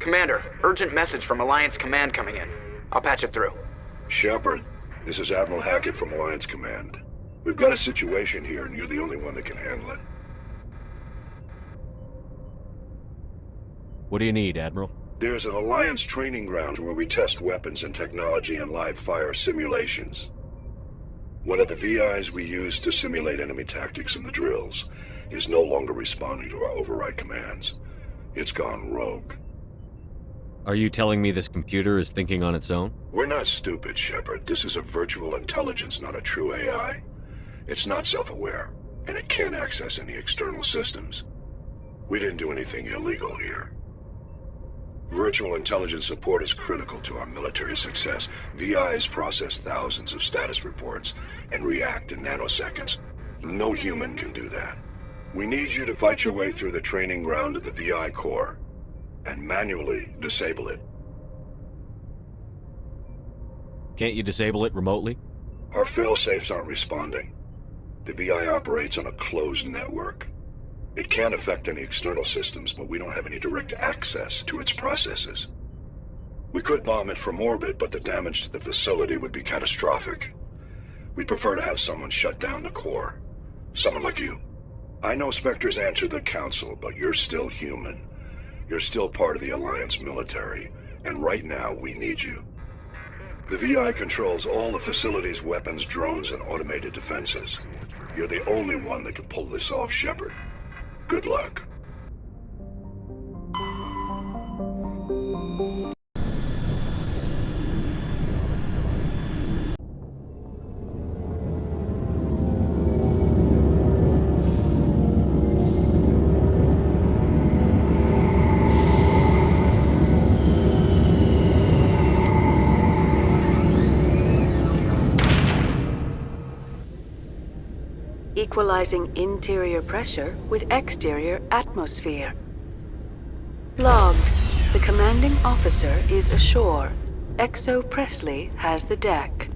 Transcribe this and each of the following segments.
Commander, urgent message from Alliance Command coming in. I'll patch it through. Shepard, this is Admiral Hackett from Alliance Command. We've got a situation here, and you're the only one that can handle it. What do you need, Admiral? There's an Alliance training ground where we test weapons and technology in live-fire simulations. One of the VIs we use to simulate enemy tactics in the drills is no longer responding to our override commands. It's gone rogue. Are you telling me this computer is thinking on its own? We're not stupid, Shepard. This is a virtual intelligence, not a true AI. It's not self-aware, and it can't access any external systems. We didn't do anything illegal here. Virtual intelligence support is critical to our military success. VIs process thousands of status reports and react in nanoseconds. No human can do that. We need you to fight your way through the training ground of the VI core and manually disable it. Can't you disable it remotely? Our fail-safes aren't responding. The VI operates on a closed network. It can affect any external systems, but we don't have any direct access to its processes. We could bomb it from orbit, but the damage to the facility would be catastrophic. We'd prefer to have someone shut down the core. Someone like you. I know Spectres answer the Council, but you're still human. You're still part of the Alliance military, and right now we need you. The VI controls all the facility's weapons, drones, and automated defenses. You're the only one that can pull this off, Shepard. Good luck. Equalizing interior pressure with exterior atmosphere. Logged. The commanding officer is ashore. Exo Presley has the deck.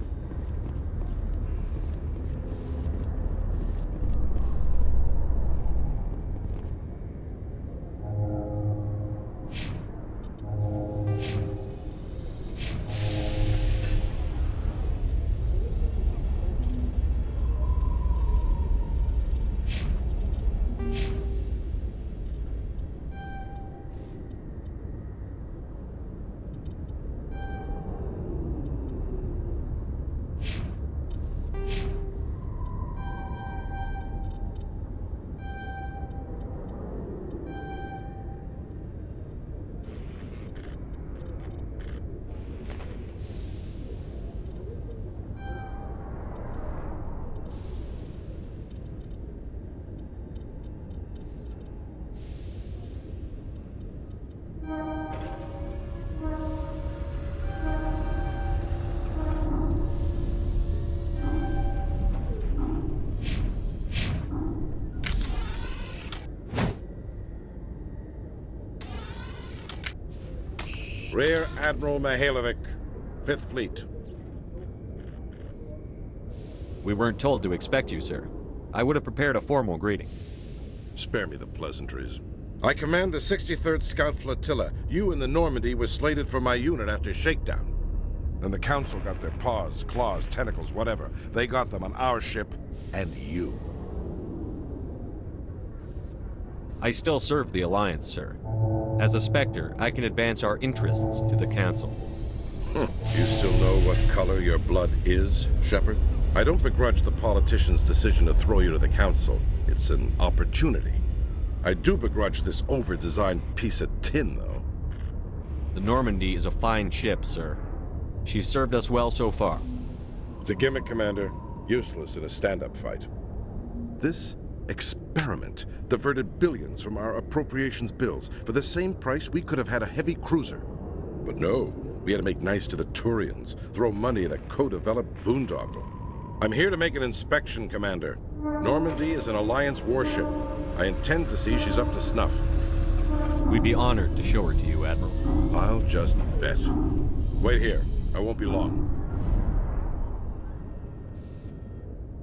Rear Admiral Mihailovic, 5th Fleet. We weren't told to expect you, sir. I would have prepared a formal greeting. Spare me the pleasantries. I command the 63rd Scout Flotilla. You and the Normandy were slated for my unit after shakedown. Then the Council got their paws, claws, tentacles, whatever. They got them on our ship and you. I still serve the Alliance, sir. As a Spectre, I can advance our interests to the Council. You still know what color your blood is, Shepard? I don't begrudge the politician's decision to throw you to the Council. It's an opportunity. I do begrudge this over-designed piece of tin, though. The Normandy is a fine ship, sir. She's served us well so far. It's a gimmick, Commander. Useless in a stand-up fight. This experiment diverted billions from our appropriations bills. For the same price, we could have had a heavy cruiser. But no, we had to make nice to the Turians, throw money at a co-developed boondoggle. I'm here to make an inspection, Commander. Normandy is an Alliance warship. I intend to see she's up to snuff. We'd be honored to show her to you, Admiral. I'll just bet. Wait here. I won't be long.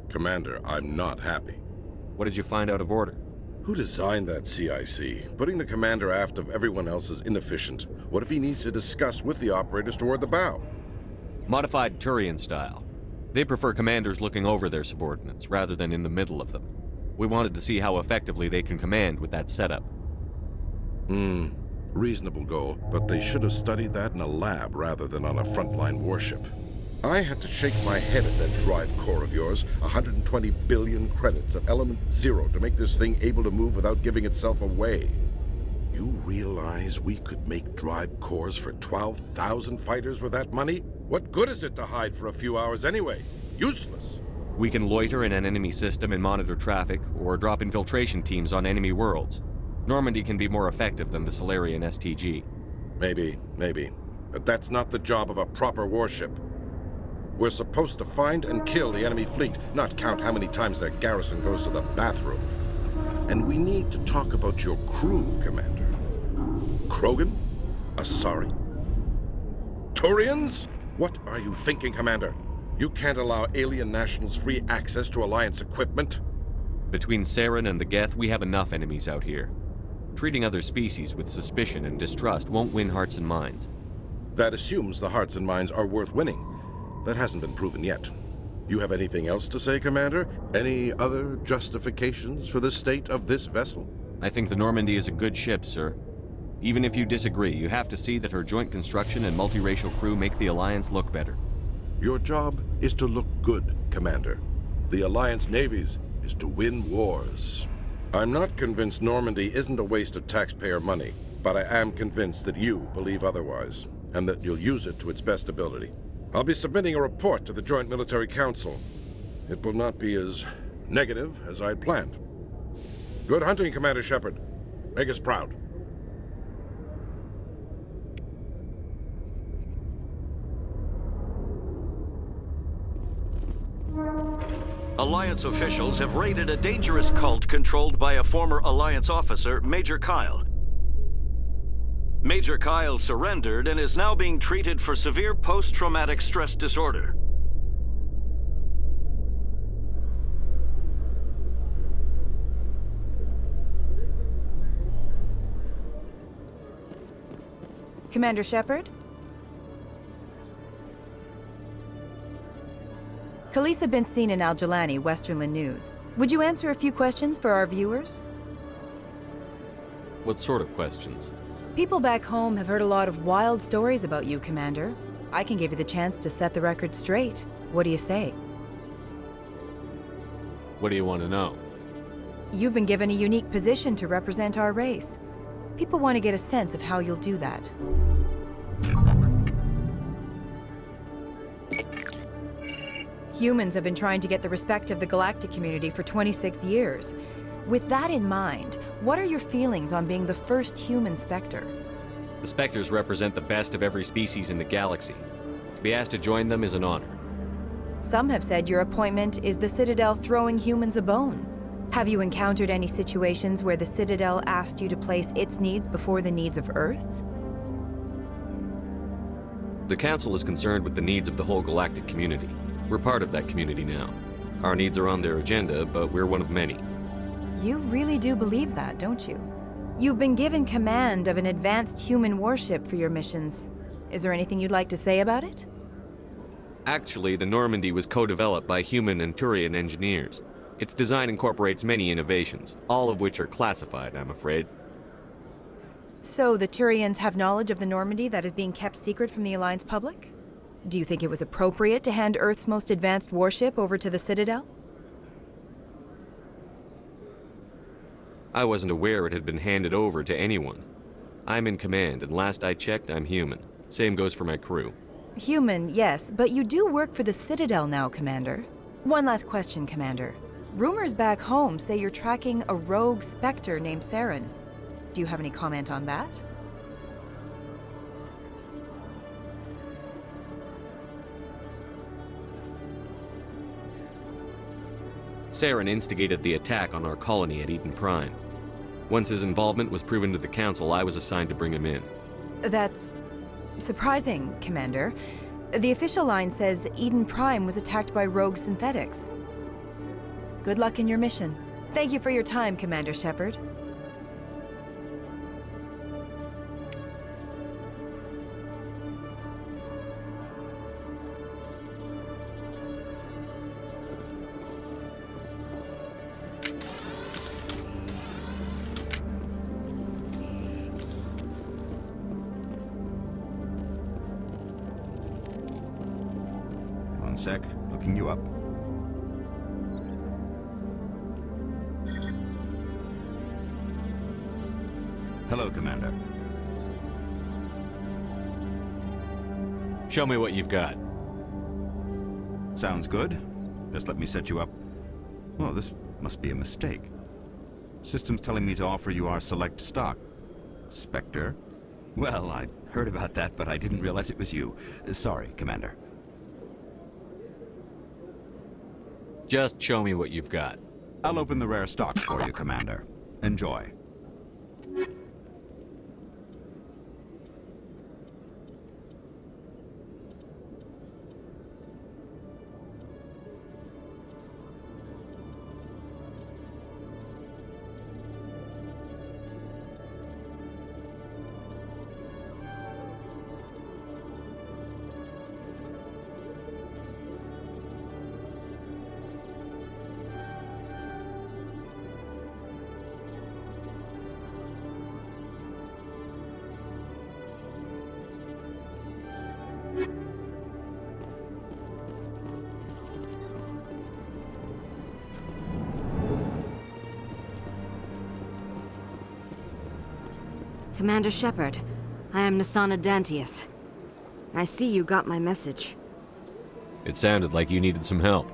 Commander, I'm not happy. What did you find out of order? Who designed that CIC? Putting the commander aft of everyone else is inefficient. What if he needs to discuss with the operators toward the bow? Modified Turian style. They prefer commanders looking over their subordinates, rather than in the middle of them. We wanted to see how effectively they can command with that setup. Reasonable goal, but they should have studied that in a lab rather than on a frontline warship. I had to shake my head at that drive core of yours. 120 billion credits at element 0 to make this thing able to move without giving itself away. You realize we could make drive cores for 12,000 fighters with that money? What good is it to hide for a few hours anyway? Useless. We can loiter in an enemy system and monitor traffic, or drop infiltration teams on enemy worlds. Normandy can be more effective than the Solarian STG. Maybe. But that's not the job of a proper warship. We're supposed to find and kill the enemy fleet, not count how many times their garrison goes to the bathroom. And we need to talk about your crew, Commander. Krogan? Asari? Turians? What are you thinking, Commander? You can't allow alien nationals free access to Alliance equipment? Between Saren and the Geth, we have enough enemies out here. Treating other species with suspicion and distrust won't win hearts and minds. That assumes the hearts and minds are worth winning. That hasn't been proven yet. You have anything else to say, Commander? Any other justifications for the state of this vessel? I think the Normandy is a good ship, sir. Even if you disagree, you have to see that her joint construction and multiracial crew make the Alliance look better. Your job is to look good, Commander. The Alliance navies is to win wars. I'm not convinced Normandy isn't a waste of taxpayer money, but I am convinced that you believe otherwise, and that you'll use it to its best ability. I'll be submitting a report to the Joint Military Council. It will not be as negative as I'd planned. Good hunting, Commander Shepard. Make us proud. Alliance officials have raided a dangerous cult controlled by a former Alliance officer, Major Kyle. Major Kyle surrendered and is now being treated for severe post-traumatic stress disorder. Commander Shepard? Khalees been seen in Al-Jalani, Westerland News. Would you answer a few questions for our viewers? What sort of questions? People back home have heard a lot of wild stories about you, Commander. I can give you the chance to set the record straight. What do you say? What do you want to know? You've been given a unique position to represent our race. People want to get a sense of how you'll do that. Humans have been trying to get the respect of the galactic community for 26 years. With that in mind, what are your feelings on being the first human Spectre? The Spectres represent the best of every species in the galaxy. To be asked to join them is an honor. Some have said your appointment is the Citadel throwing humans a bone. Have you encountered any situations where the Citadel asked you to place its needs before the needs of Earth? The Council is concerned with the needs of the whole galactic community. We're part of that community now. Our needs are on their agenda, but we're one of many. You really do believe that, don't you? You've been given command of an advanced human warship for your missions. Is there anything you'd like to say about it? Actually, the Normandy was co-developed by human and Turian engineers. Its design incorporates many innovations, all of which are classified, I'm afraid. So the Turians have knowledge of the Normandy that is being kept secret from the Alliance public? Do you think it was appropriate to hand Earth's most advanced warship over to the Citadel? I wasn't aware it had been handed over to anyone. I'm in command, and last I checked, I'm human. Same goes for my crew. Human, yes, but you do work for the Citadel now, Commander. One last question, Commander. Rumors back home say you're tracking a rogue Spectre named Saren. Do you have any comment on that? Saren instigated the attack on our colony at Eden Prime. Once his involvement was proven to the Council, I was assigned to bring him in. That's surprising, Commander. The official line says Eden Prime was attacked by rogue synthetics. Good luck in your mission. Thank you for your time, Commander Shepard. One sec, looking you up. Hello, Commander. Show me what you've got. Sounds good. Just let me set you up. Well, this must be a mistake. System's telling me to offer you our select stock. Spectre? Well, I heard about that, but I didn't realize it was you. Sorry, Commander. Just show me what you've got. I'll open the rare stock for you, Commander. Enjoy. Commander Shepard, I am Nasana Dantius. I see you got my message. It sounded like you needed some help.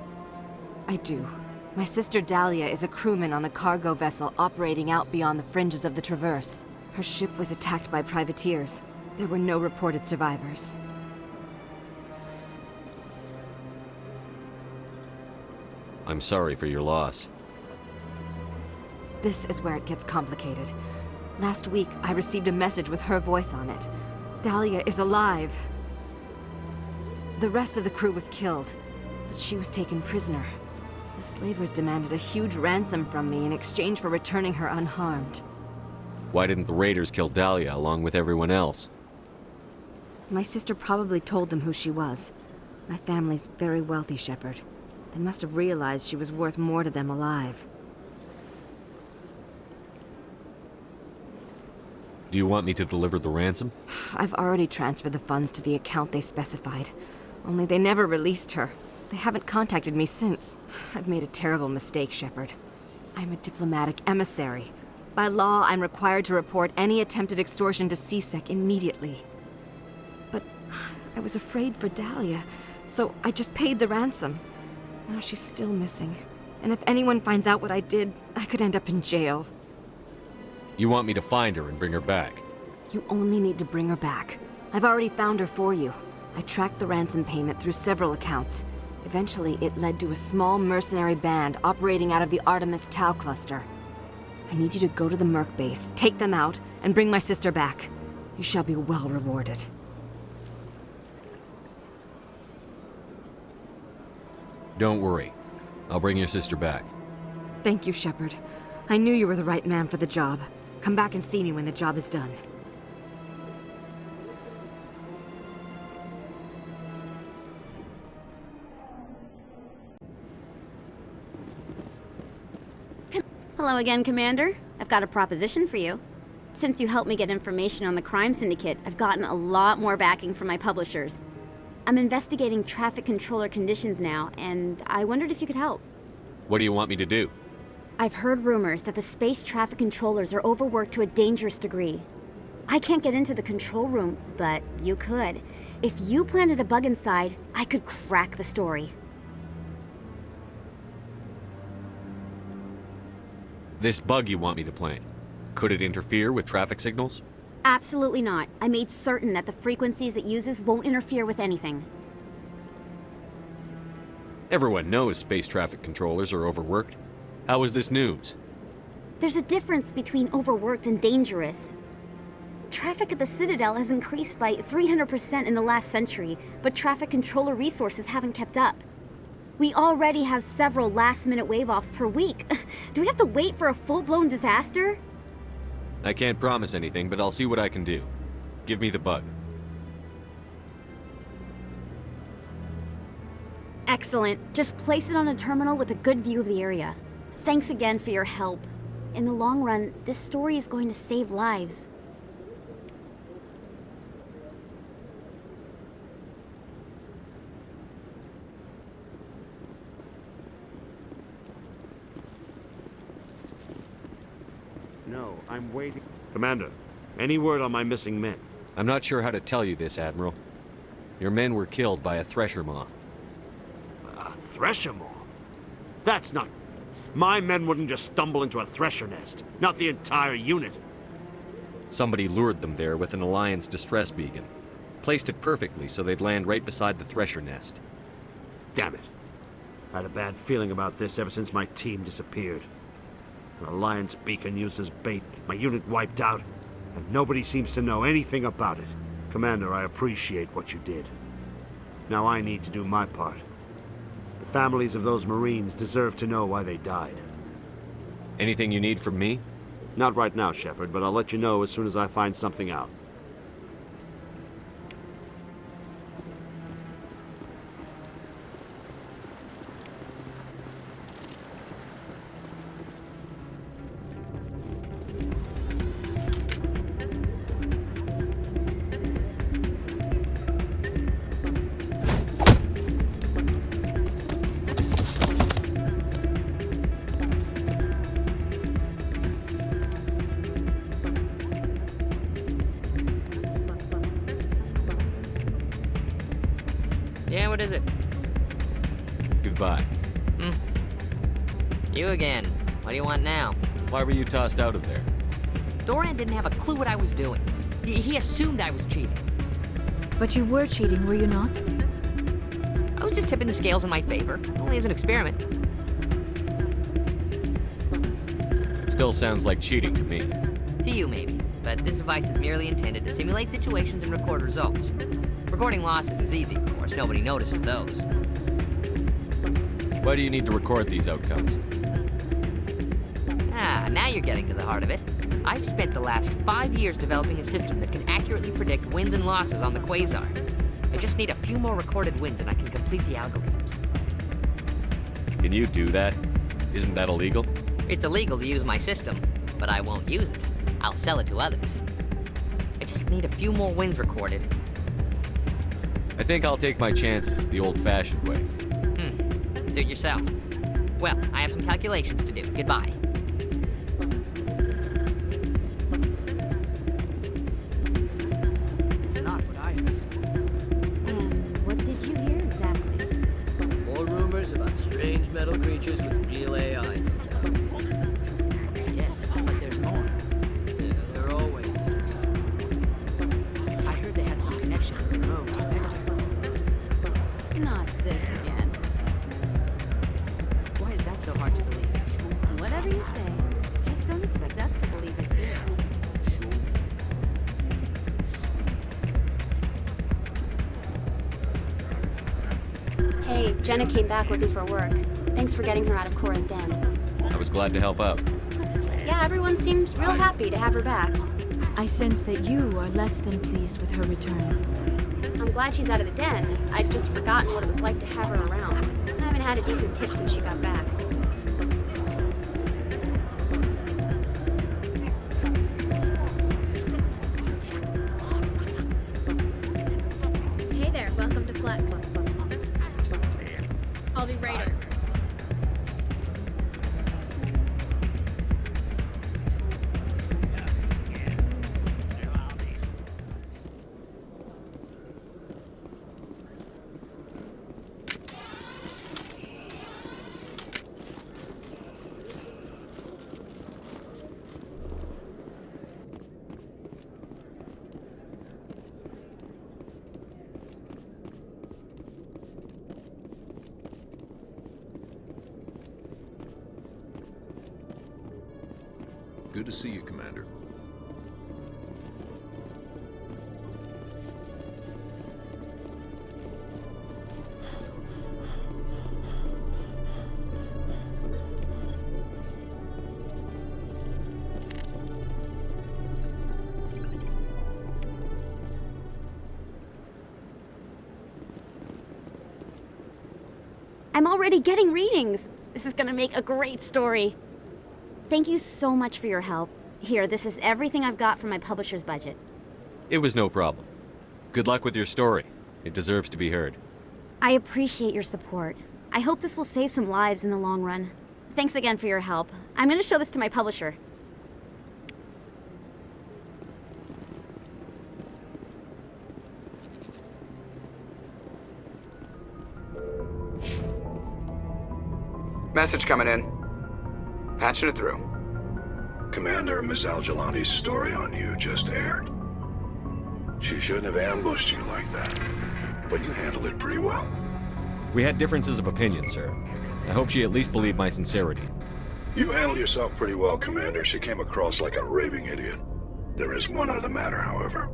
I do. My sister Dahlia is a crewman on the cargo vessel operating out beyond the fringes of the Traverse. Her ship was attacked by privateers. There were no reported survivors. I'm sorry for your loss. This is where it gets complicated. Last week, I received a message with her voice on it. Dahlia is alive. The rest of the crew was killed, but she was taken prisoner. The slavers demanded a huge ransom from me in exchange for returning her unharmed. Why didn't the raiders kill Dahlia along with everyone else? My sister probably told them who she was. My family's very wealthy, Shepard. They must have realized she was worth more to them alive. Do you want me to deliver the ransom? I've already transferred the funds to the account they specified. Only they never released her. They haven't contacted me since. I've made a terrible mistake, Shepard. I'm a diplomatic emissary. By law, I'm required to report any attempted extortion to CSEC immediately. But I was afraid for Dahlia, so I just paid the ransom. Now she's still missing. And if anyone finds out what I did, I could end up in jail. You want me to find her and bring her back? You only need to bring her back. I've already found her for you. I tracked the ransom payment through several accounts. Eventually, it led to a small mercenary band operating out of the Artemis Tau cluster. I need you to go to the Merc base, take them out, and bring my sister back. You shall be well rewarded. Don't worry. I'll bring your sister back. Thank you, Shepard. I knew you were the right man for the job. Come back and see me when the job is done. Hello again, Commander. I've got a proposition for you. Since you helped me get information on the crime syndicate, I've gotten a lot more backing from my publishers. I'm investigating traffic controller conditions now, and I wondered if you could help. What do you want me to do? I've heard rumors that the space traffic controllers are overworked to a dangerous degree. I can't get into the control room, but you could. If you planted a bug inside, I could crack the story. This bug you want me to plant, could it interfere with traffic signals? Absolutely not. I made certain that the frequencies it uses won't interfere with anything. Everyone knows space traffic controllers are overworked. How is this news? There's a difference between overworked and dangerous. Traffic at the Citadel has increased by 300% in the last century, but traffic controller resources haven't kept up. We already have several last-minute wave-offs per week. Do we have to wait for a full-blown disaster? I can't promise anything, but I'll see what I can do. Give me the bug. Excellent. Just place it on a terminal with a good view of the area. Thanks again for your help. In the long run, this story is going to save lives. No, I'm waiting. Commander, any word on my missing men? I'm not sure how to tell you this, Admiral. Your men were killed by a thresher maw. A thresher maw? That's not... My men wouldn't just stumble into a thresher nest. Not the entire unit. Somebody lured them there with an Alliance distress beacon. Placed it perfectly so they'd land right beside the thresher nest. Damn it. I had a bad feeling about this ever since my team disappeared. An Alliance beacon used as bait, my unit wiped out, and nobody seems to know anything about it. Commander, I appreciate what you did. Now I need to do my part. The families of those Marines deserve to know why they died. Anything you need from me? Not right now, Shepard, but I'll let you know as soon as I find something out. Yeah, what is it? Goodbye. You again. What do you want now? Why were you tossed out of there? Doran didn't have a clue what I was doing. He assumed I was cheating. But you were cheating, were you not? I was just tipping the scales in my favor, only as an experiment. It still sounds like cheating to me. To you, maybe. But this device is merely intended to simulate situations and record results. Recording losses is easy, of course. Nobody notices those. Why do you need to record these outcomes? Ah, now you're getting to the heart of it. I've spent the last 5 years developing a system that can accurately predict wins and losses on the Quasar. I just need a few more recorded wins and I can complete the algorithms. Can you do that? Isn't that illegal? It's illegal to use my system, but I won't use it. I'll sell it to others. I just need a few more wins recorded. I think I'll take my chances the old-fashioned way. Suit yourself. Well, I have some calculations to do. Goodbye. It's not what I heard. What did you hear exactly? More rumors about strange metal creatures with real AI. Yes, but there's more. Yeah, there always is. I heard they had some connection with the rogue Spectre. Not this again. Why is that so hard to believe? Whatever you say. Just don't expect us to believe it too. Hey, Jenna came back looking for work. Thanks for getting her out of Cora's den. I was glad to help out. Yeah, everyone seems real happy to have her back. I sense that you are less than pleased with her return. I'm glad she's out of the den. I'd just forgotten what it was like to have her around. I haven't had a decent tip since she got back. Hey there, welcome to Flex. I'll be Raider. Good to see you, Commander. I'm already getting readings. This is gonna make a great story. Thank you so much for your help. Here, this is everything I've got from my publisher's budget. It was no problem. Good luck with your story. It deserves to be heard. I appreciate your support. I hope this will save some lives in the long run. Thanks again for your help. I'm gonna show this to my publisher. Message coming in. Patching it through. Commander, Ms. Al-Jalani's story on you just aired. She shouldn't have ambushed you like that, but you handled it pretty well. We had differences of opinion, sir. I hope she at least believed my sincerity. You handled yourself pretty well, Commander. She came across like a raving idiot. There is one other matter, however.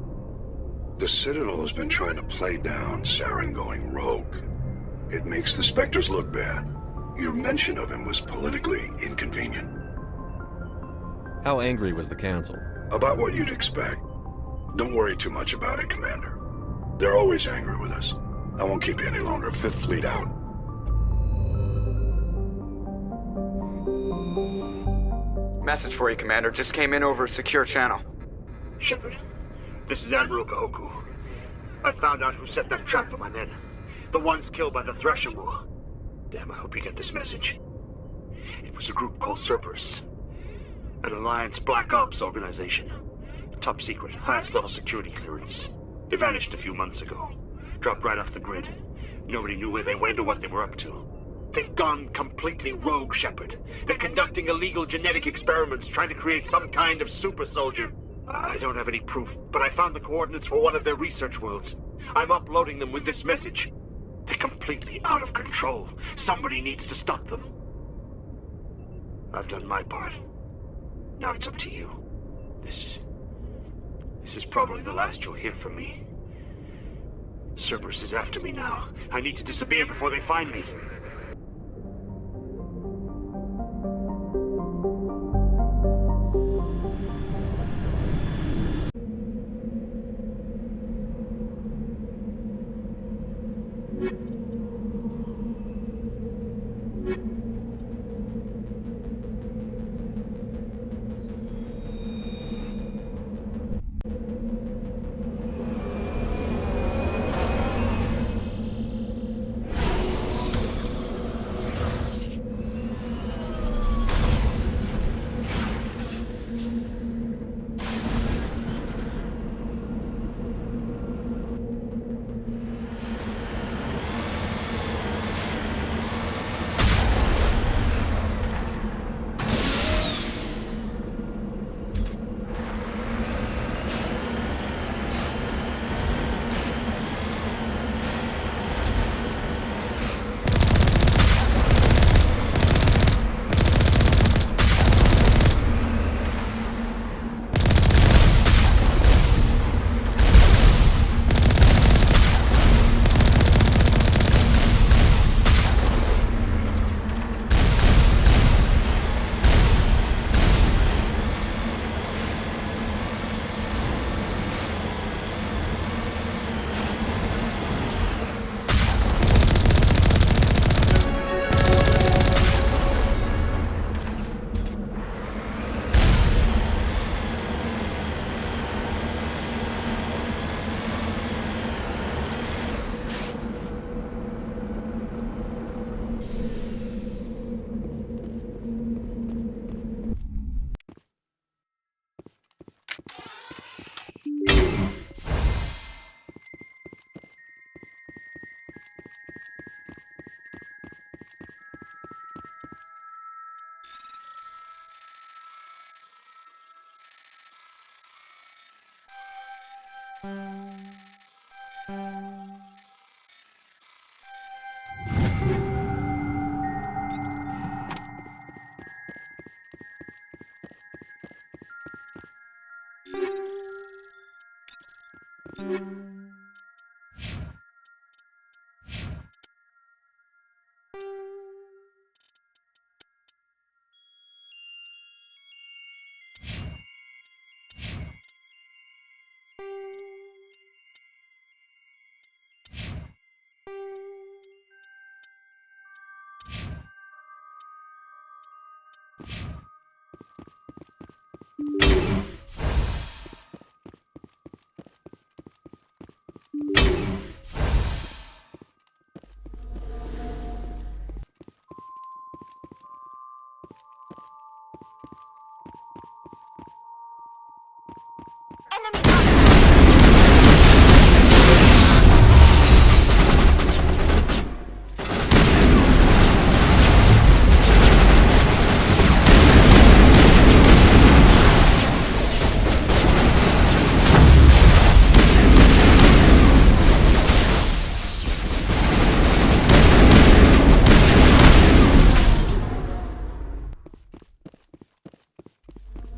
The Citadel has been trying to play down Saren going rogue. It makes the Spectres look bad. Your mention of him was politically inconvenient. How angry was the Council? About what you'd expect. Don't worry too much about it, Commander. They're always angry with us. I won't keep you any longer. Fifth Fleet out. Message for you, Commander. Just came in over a secure channel. Shepard, this is Admiral Kahoku. I found out who set that trap for my men. The ones killed by the Thresher War. Damn, I hope you get this message. It was a group called Cerberus. An Alliance Black Ops organization. Top secret, highest level security clearance. They vanished a few months ago. Dropped right off the grid. Nobody knew where they went or what they were up to. They've gone completely rogue, Shepard. They're conducting illegal genetic experiments, trying to create some kind of super soldier. I don't have any proof, but I found the coordinates for one of their research worlds. I'm uploading them with this message. They're completely out of control. Somebody needs to stop them. I've done my part. Now it's up to you. This is probably the last you'll hear from me. Cerberus is after me now. I need to disappear before they find me.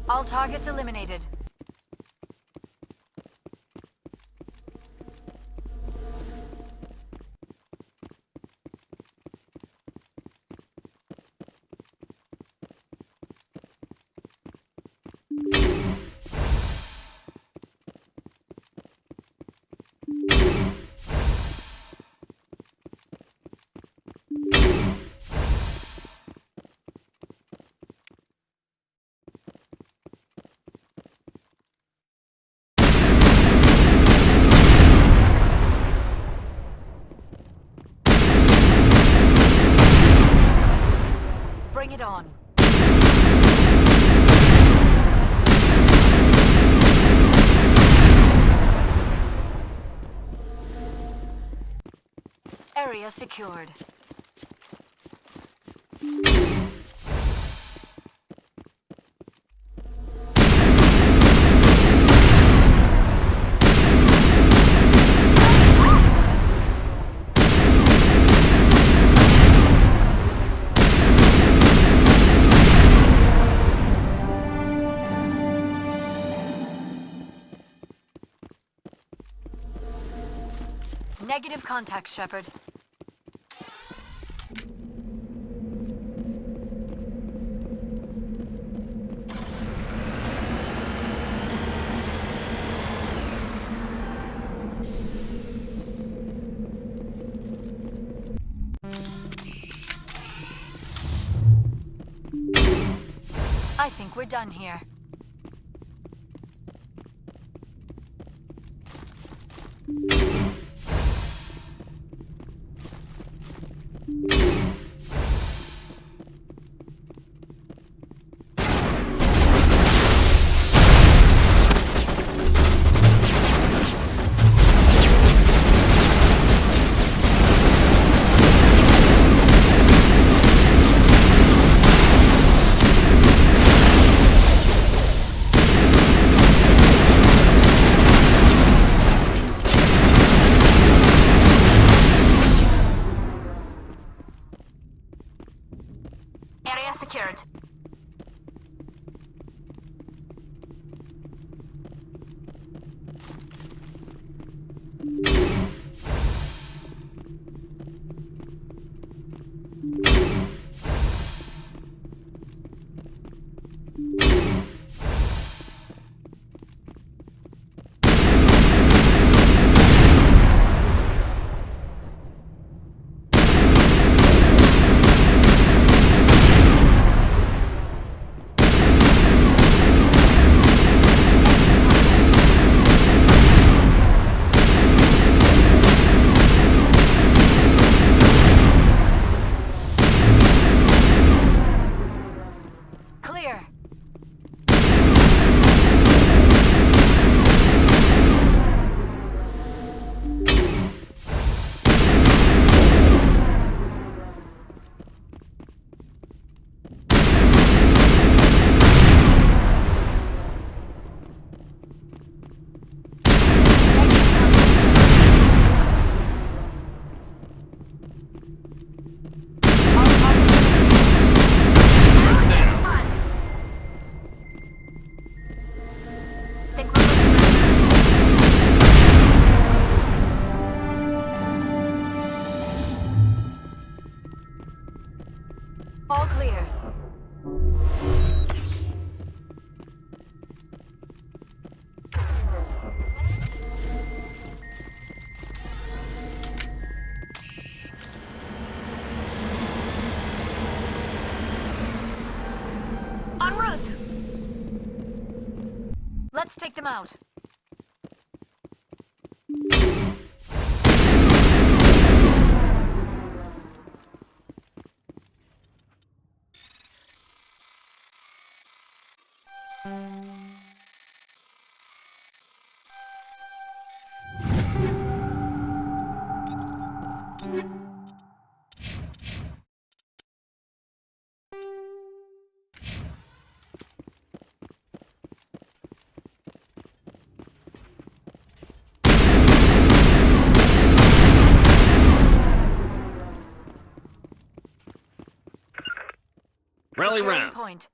All targets eliminated. Bring it on. Area secured. Negative contact, Shepard. I think we're done here. Area secured. All clear. En route. Let's take them out. Rally Securing round. point.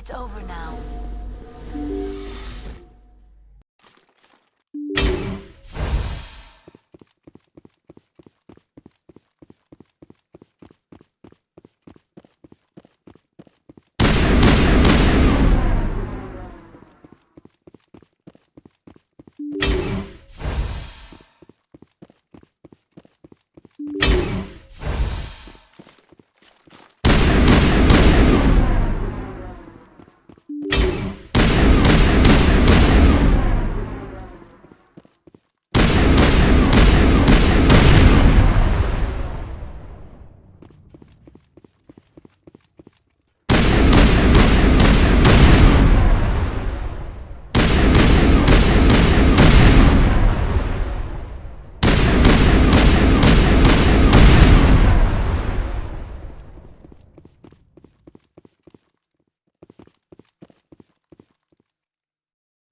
It's over now.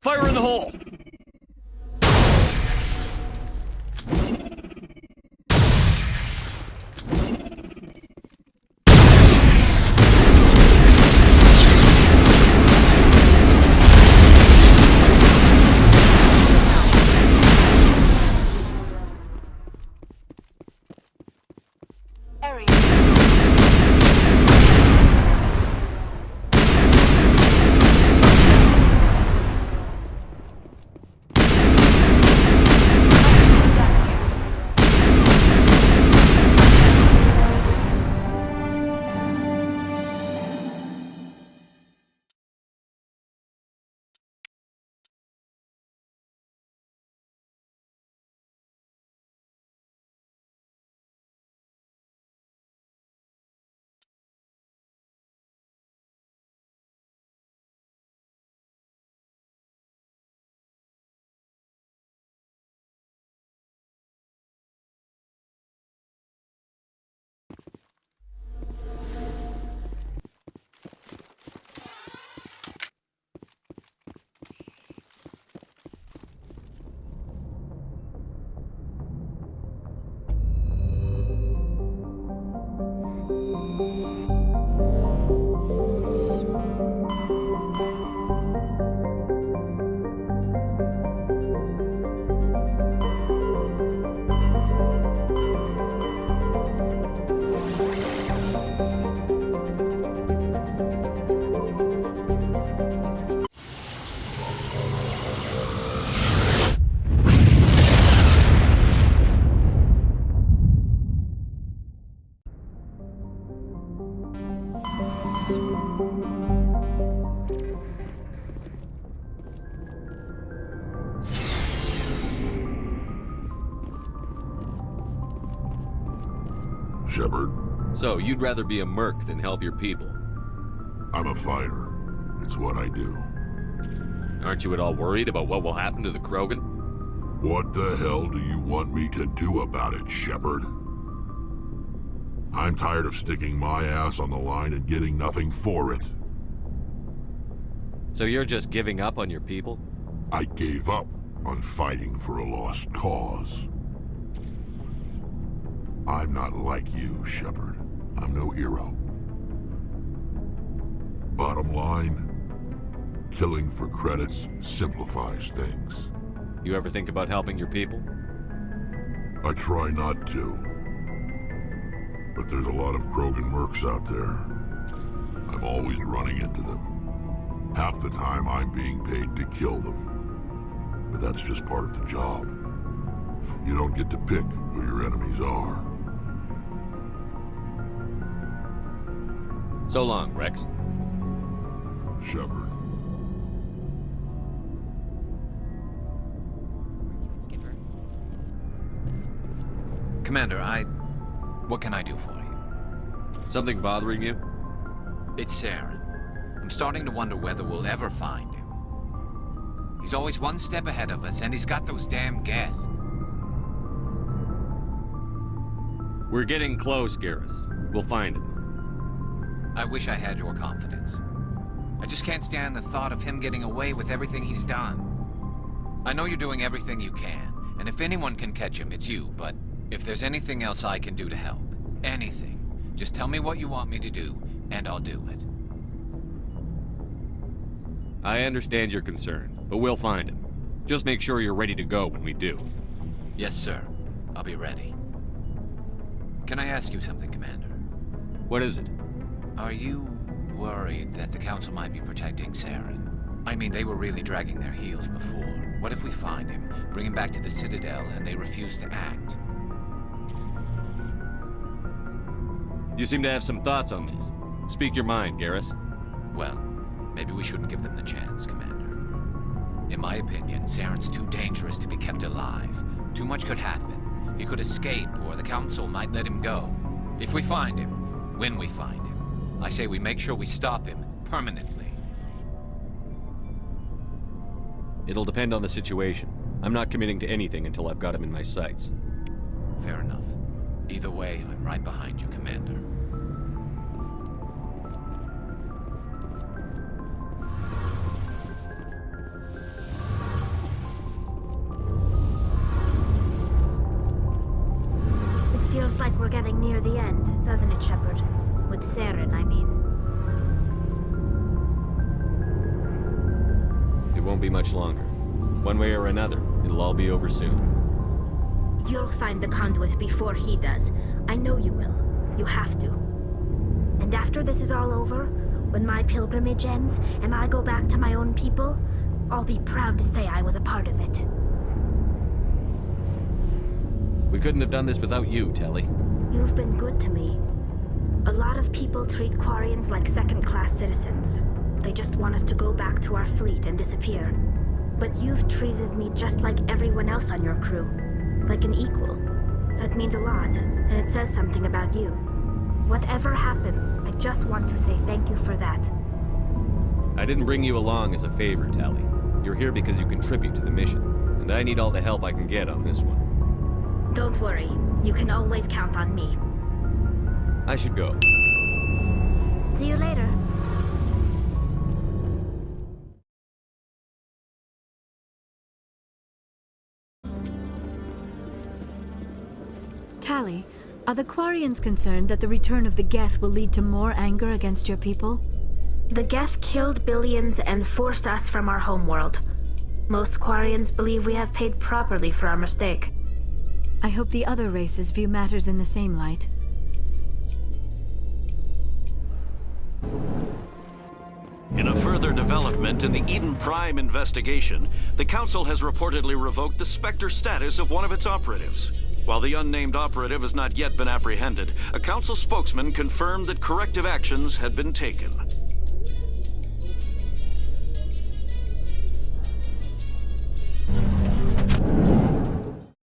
Fire in the hole! Shepard, So, you'd rather be a merc than help your people? I'm a fighter. It's what I do. Aren't you at all worried about what will happen to the Krogan? What the hell do you want me to do about it, Shepard? I'm tired of sticking my ass on the line and getting nothing for it. So you're just giving up on your people? I gave up on fighting for a lost cause. I'm not like you, Shepard. I'm no hero. Bottom line, killing for credits simplifies things. You ever think about helping your people? I try not to. But there's a lot of Krogan mercs out there. I'm always running into them. Half the time I'm being paid to kill them. But that's just part of the job. You don't get to pick who your enemies are. So long, Rex. Shepard. Commander, what can I do for you? Something bothering you? It's Saren. I'm starting to wonder whether we'll ever find him. He's always one step ahead of us, and he's got those damn Geth. We're getting close, Garrus. We'll find him. I wish I had your confidence. I just can't stand the thought of him getting away with everything he's done. I know you're doing everything you can, and if anyone can catch him, it's you, but if there's anything else I can do to help, anything, just tell me what you want me to do, and I'll do it. I understand your concern, but we'll find him. Just make sure you're ready to go when we do. Yes, sir. I'll be ready. Can I ask you something, Commander? What is it? Are you worried that the Council might be protecting Saren? I mean, they were really dragging their heels before. What if we find him, bring him back to the Citadel, and they refuse to act? You seem to have some thoughts on this. Speak your mind, Garrus. Well, maybe we shouldn't give them the chance, Commander. In my opinion, Saren's too dangerous to be kept alive. Too much could happen. He could escape, or the Council might let him go. If we find him, when we find him, I say we make sure we stop him permanently. It'll depend on the situation. I'm not committing to anything until I've got him in my sights. Fair enough. Either way, I'm right behind you, Commander. It feels like we're getting near the end, doesn't it, Shepard? With Saren, I mean. It won't be much longer. One way or another, it'll all be over soon. You'll find the conduit before he does. I know you will. You have to. And after this is all over, when my pilgrimage ends and I go back to my own people, I'll be proud to say I was a part of it. We couldn't have done this without you, Telly. You've been good to me. A lot of people treat Quarians like second-class citizens. They just want us to go back to our fleet and disappear. But you've treated me just like everyone else on your crew. Like an equal. That means a lot, and it says something about you. Whatever happens, I just want to say thank you for that. I didn't bring you along as a favor, Tally. You're here because you contribute to the mission, and I need all the help I can get on this one. Don't worry. You can always count on me. I should go. See you later. Tally, are the Quarians concerned that the return of the Geth will lead to more anger against your people? The Geth killed billions and forced us from our homeworld. Most Quarians believe we have paid properly for our mistake. I hope the other races view matters in the same light. In a further development in the Eden Prime investigation, the Council has reportedly revoked the Spectre status of one of its operatives. While the unnamed operative has not yet been apprehended, a Council spokesman confirmed that corrective actions had been taken.